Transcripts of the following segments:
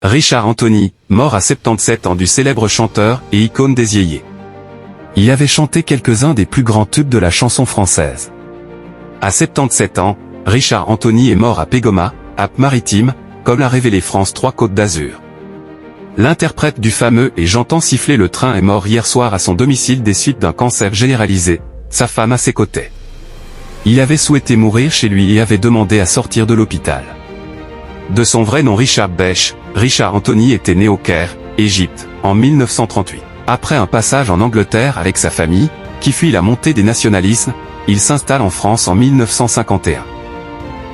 Richard Anthony, mort à 77 ans, du célèbre chanteur et icône des yéyés. Il avait chanté quelques-uns des plus grands tubes de la chanson française. À 77 ans, Richard Anthony est mort à Pégoma, Alpes-Maritimes, comme l'a révélé France 3 Côte d'Azur. L'interprète du fameux « Et j'entends siffler le train » est mort hier soir à son domicile des suites d'un cancer généralisé, sa femme à ses côtés. Il avait souhaité mourir chez lui et avait demandé à sortir de l'hôpital. De son vrai nom Richard Bech, Richard Anthony était né au Caire, Égypte, en 1938. Après un passage en Angleterre avec sa famille, qui fuit la montée des nationalismes, il s'installe en France en 1951.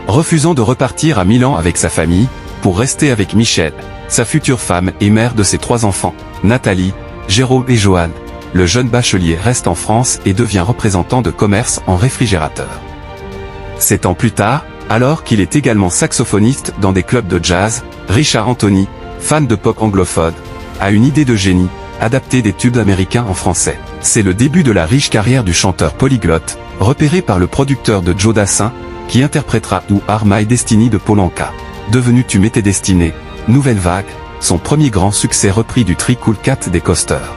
Refusant de repartir à Milan avec sa famille, pour rester avec Michel, sa future femme et mère de ses 3 enfants, Nathalie, Jérôme et Joanne, le jeune bachelier reste en France et devient représentant de commerce en réfrigérateur. 7 ans plus tard, alors qu'il est également saxophoniste dans des clubs de jazz, Richard Anthony, fan de pop anglophone, a une idée de génie, adapter des tubes américains en français. C'est le début de la riche carrière du chanteur polyglotte, repéré par le producteur de Joe Dassin, qui interprétera You Are My Destiny de Paul Anka. Devenu Tu m'étais destiné, Nouvelle Vague, son premier grand succès repris du Tri Cool Cat des Coasters.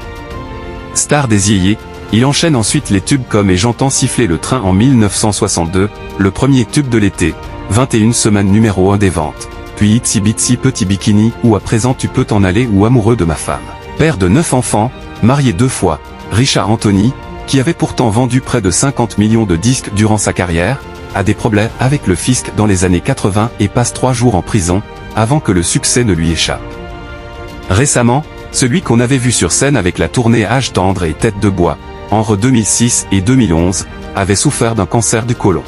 Star des yéyés, il enchaîne ensuite les tubes comme Et j'entends siffler le train en 1962, le premier tube de l'été, 21 semaines numéro 1 des ventes, puis Itsy Bitsy Petit Bikini ou À présent tu peux t'en aller ou Amoureux de ma femme. Père de 9 enfants, marié 2 fois, Richard Anthony, qui avait pourtant vendu près de 50 millions de disques durant sa carrière, a des problèmes avec le fisc dans les années 80 et passe 3 jours en prison, avant que le succès ne lui échappe. Récemment, celui qu'on avait vu sur scène avec la tournée Âge tendre et Tête de bois, entre 2006 et 2011, avait souffert d'un cancer du côlon.